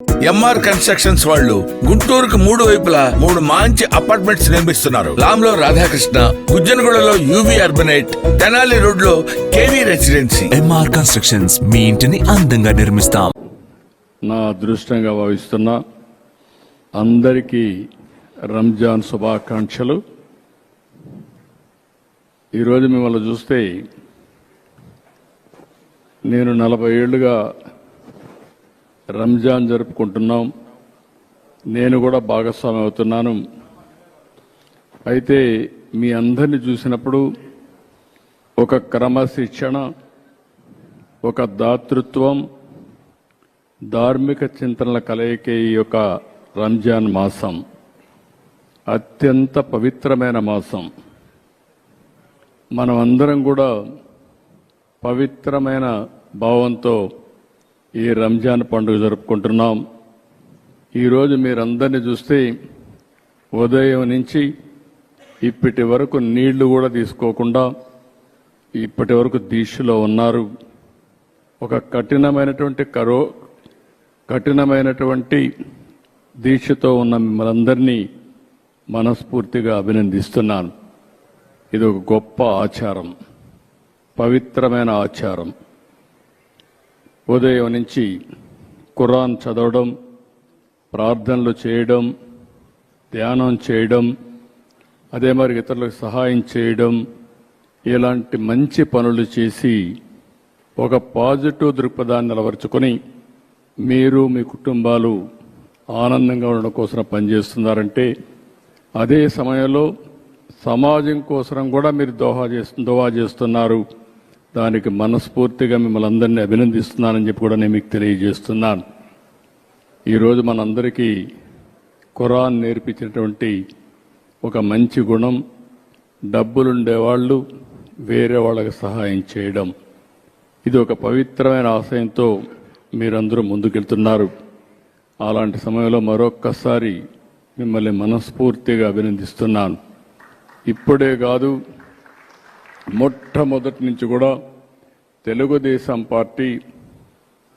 MR constructions వాళ్ళు గుంటూరుకు 3 వైపులా 3 మంచి అపార్ట్మెంట్స్ నిర్మిస్తున్నారు. లాంలో రాధాకృష్ణ, గుజ్జనగూడలో యువి అర్బనైట్, తెనాలి రోడ్ లో కేవీ రెసిడెన్సీ. ఎంఆర్ కన్స్ట్రక్షన్స్ మీ ఇంటిని అందంగా నిర్మిస్తాం. నా అదృష్టంగా భావిస్తున్నా. అందరికీ రంజాన్ శుభాకాంక్షలు. ఈరోజు మిమ్మల్ని చూస్తే నేను 40 ఏళ్లుగా రంజాన్ జరుపుకుంటున్నాం. నేను కూడా భాగస్వామి అవుతున్నాను. అయితే మీ అందరిని చూసినప్పుడు ఒక క్రమశిక్షణ, ఒక దాతృత్వం, ధార్మిక చింతనల కలయికే ఈ యొక్క రంజాన్ మాసం అత్యంత పవిత్రమైన మాసం. మనం అందరం కూడా పవిత్రమైన భావంతో ఈ రంజాన్ పండుగ జరుపుకుంటున్నాం. ఈరోజు మీరందరినీ చూస్తే ఉదయం నుంచి ఇప్పటి వరకు నీళ్లు కూడా తీసుకోకుండా ఇప్పటి వరకు దీక్షలో ఉన్నారు. ఒక కఠినమైనటువంటి దీక్షతో ఉన్న మిమ్మల్ని మనస్ఫూర్తిగా అభినందిస్తున్నాను. ఇది ఒక గొప్ప ఆచారం, పవిత్రమైన ఆచారం. ఉదయం నుంచి ఖురాన్ చదవడం, ప్రార్థనలు చేయడం, ధ్యానం చేయడం, అదే మరి ఇతరులకు సహాయం చేయడం, ఇలాంటి మంచి పనులు చేసి ఒక పాజిటివ్ దృక్పథాన్ని నిలవరుచుకొని మీరు మీ కుటుంబాలు ఆనందంగా ఉండడం కోసం పనిచేస్తున్నారంటే, అదే సమయంలో సమాజం కోసం కూడా మీరు దోహా చేస్తున్నారు. దానికి మనస్ఫూర్తిగా మిమ్మల్ని అందరినీ అభినందిస్తున్నానని చెప్పి కూడా నేను మీకు తెలియజేస్తున్నాను. ఈరోజు మనందరికీ ఖురాన్ నేర్పించినటువంటి ఒక మంచి గుణం, డబ్బులుండేవాళ్ళు వేరే వాళ్ళకి సహాయం చేయడం. ఇది ఒక పవిత్రమైన ఆశయంతో మీరందరూ ముందుకెళ్తున్నారు. అలాంటి సమయంలో మరొక్కసారి మిమ్మల్ని మనస్ఫూర్తిగా అభినందిస్తున్నాను. ఇప్పుడే కాదు, మొట్టమొదటి నుంచి కూడా తెలుగుదేశం పార్టీ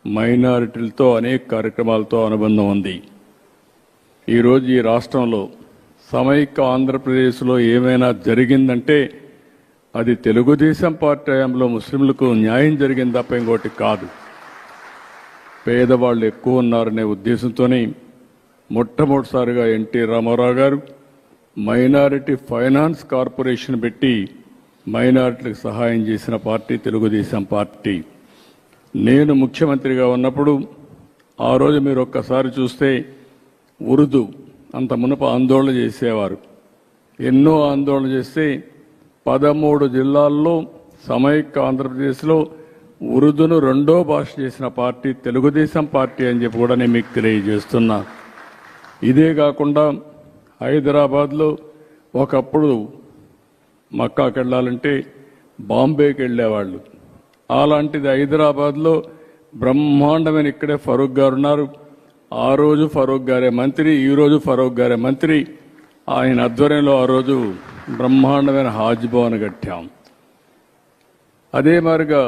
మైనారిటీలతో అనేక కార్యక్రమాలతో అనుబంధం ఉంది. ఈరోజు ఈ రాష్ట్రంలో సమైక్య ఆంధ్రప్రదేశ్లో ఏమైనా జరిగిందంటే అది తెలుగుదేశం పార్టీ హయాంలో ముస్లింలకు న్యాయం జరిగింది తప్ప ఇంకోటి కాదు. పేదవాళ్ళు ఎక్కువ ఉన్నారనే ఉద్దేశంతోనే మొట్టమొదటిసారిగా ఎన్టీ రామారావు గారు మైనారిటీ ఫైనాన్స్ కార్పొరేషన్ పెట్టి మైనారిటీలకు సహాయం చేసిన పార్టీ తెలుగుదేశం పార్టీ. నేను ముఖ్యమంత్రిగా ఉన్నప్పుడు ఆ రోజు మీరు ఒక్కసారి చూస్తే ఉర్దూ అంత మునుపు ఆందోళన చేసేవారు. ఎన్నో ఆందోళన చేస్తే 13 జిల్లాల్లో సమైక్య ఆంధ్రప్రదేశ్లో ఉర్దూను 2వ భాష చేసిన పార్టీ తెలుగుదేశం పార్టీ అని చెప్పి కూడా నేను మీకు తెలియజేస్తున్నా. ఇదే కాకుండా హైదరాబాద్లో ఒకప్పుడు మక్కాకి వెళ్ళాలంటే బాంబేకి వెళ్ళేవాళ్ళు. అలాంటిది హైదరాబాద్లో బ్రహ్మాండమైన ఇక్కడే ఫరూక్ గారు ఉన్నారు. ఆ రోజు ఫరూక్ గారే మంత్రి, ఈరోజు ఫరూక్ గారే మంత్రి. ఆయన ఆధ్వర్యంలో ఆ రోజు బ్రహ్మాండమైన హాజ్ భవన్ కట్టాం. అదే మాదిరిగా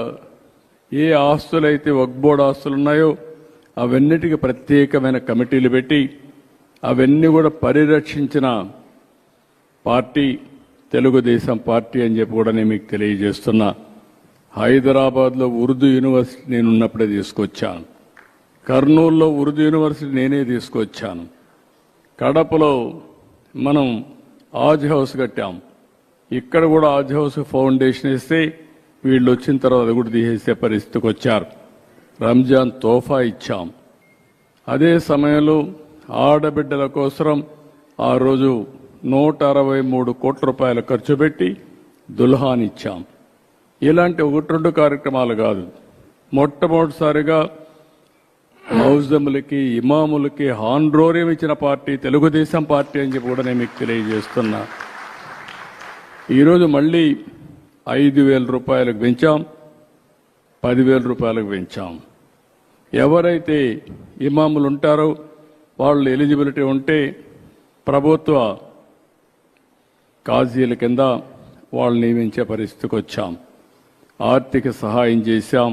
ఏ ఆస్తులైతే వక్ఫ్ బోర్డు ఆస్తులు ఉన్నాయో అవన్నిటికీ ప్రత్యేకమైన కమిటీలు పెట్టి అవన్నీ కూడా పరిరక్షించిన పార్టీ తెలుగుదేశం పార్టీ అని చెప్పి కూడా నేను మీకు తెలియజేస్తున్నా. హైదరాబాద్లో ఉర్దూ యూనివర్సిటీ నేను ఉన్నప్పుడే తీసుకొచ్చాను. కర్నూలులో ఉర్దూ యూనివర్సిటీ నేనే తీసుకొచ్చాను. కడపలో మనం ఆజ్ హౌస్ కట్టాం. ఇక్కడ కూడా ఆజ్ హౌస్ ఫౌండేషన్ వేస్తే వీళ్ళు వచ్చిన తర్వాత అది కూడా తీసేసే పరిస్థితికి వచ్చారు. రంజాన్ తోఫా ఇచ్చాం. అదే సమయంలో ఆడబిడ్డల కోసం ఆ రోజు 163 కోట్ల రూపాయలు ఖర్చు పెట్టి దుల్హాన్ ఇచ్చాం. ఇలాంటి 1-2 కార్యక్రమాలు కాదు, మొట్టమొదటిసారిగా మౌజములకి, ఇమాములకి హాన్రోరియం ఇచ్చిన పార్టీ తెలుగుదేశం పార్టీ అని చెప్పి కూడా నేను మీకు తెలియజేస్తున్నా. ఈరోజు మళ్ళీ 5,000 రూపాయలకు పెంచాం, 10,000 రూపాయలకు పెంచాం. ఎవరైతే ఇమాములు ఉంటారో వాళ్ళు ఎలిజిబిలిటీ ఉంటే ప్రభుత్వ కాజీల కింద వాళ్ళు నియమించే పరిస్థితికి వచ్చాం. ఆర్థిక సహాయం చేశాం,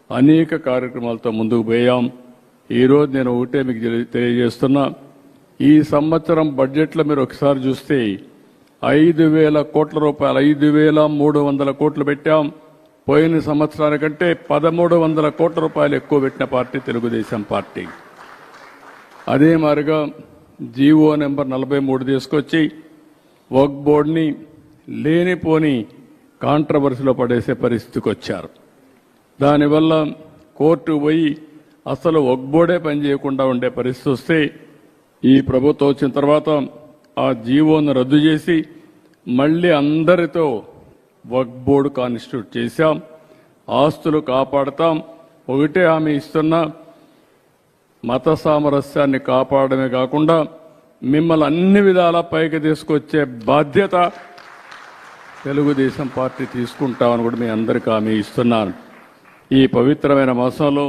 అనేక కార్యక్రమాలతో ముందుకు పోయాం. ఈరోజు నేను ఒకటే మీకు తెలియజేస్తున్నా, ఈ సంవత్సరం బడ్జెట్లో మీరు ఒకసారి చూస్తే 5,000 కోట్ల రూపాయలు, 5,300 కోట్లు పెట్టాం. పోయిన సంవత్సరానికంటే 1,300 కోట్ల రూపాయలు ఎక్కువ పెట్టిన పార్టీ తెలుగుదేశం పార్టీ. అదే మాదిరిగా జీవో నెంబర్ 43 తీసుకొచ్చి వక్ఫ్ బోర్డుని లేనిపోని కాంట్రవర్సీలో పడేసే పరిస్థితికి వచ్చారు. దానివల్ల కోర్టు పోయి అసలు వక్ఫ్ బోర్డే పనిచేయకుండా ఉండే పరిస్థితి వస్తే ఈ ప్రభుత్వం వచ్చిన తర్వాత ఆ జీవోను రద్దు చేసి మళ్ళీ అందరితో వక్ఫ్ బోర్డు కాన్స్టిట్యూట్ చేశాం. ఆస్తులు కాపాడతాం. ఒకటే హామీ ఇస్తున్నా, మత సామరస్యాన్ని కాపాడమే కాకుండా మిమ్మల్ని అన్ని విధాల పైకి తీసుకొచ్చే బాధ్యత తెలుగుదేశం పార్టీ తీసుకుంటామని కూడా మీ అందరికీ హామీ ఇస్తున్నాను. ఈ పవిత్రమైన మాసంలో